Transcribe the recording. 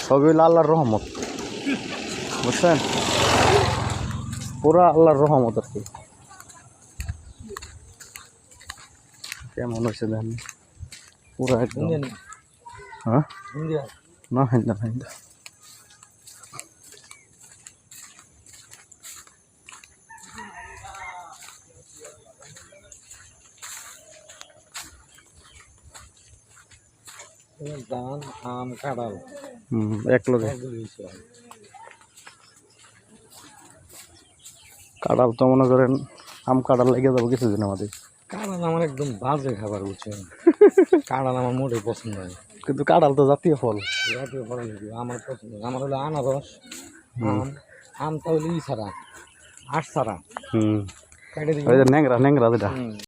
সবই হলো আল্লাহর রহমত, বুঝছেন? পুরা আল্লাহর রহমত আর কি। কেমন হয়েছে দেখেন, পুরা একদম। হ্যাঁ না, হিন্দা হিন্দা। ধান, আম, কাঁঠাল এক লগে কাঁঠাল তো মনে করেন আম কাঁঠাল লেগে যাবো কিছুদিন আমাদের। কাঁঠাল আমার একদম বাজে খাবার, বুঝছেন? কাঁঠাল আমার মোটেই পছন্দ হয়। কিন্তু কাঁঠাল তো জাতীয় ফল। জাতীয় ফল নাকি? আমার পছন্দ, আমার হলো আনারস, আম। আম তাহলে ই ছাড়া, আট ছাড়া, হুম, কেটে দিই। ওই যে ন্যাংরা ন্যাংরা যেটা।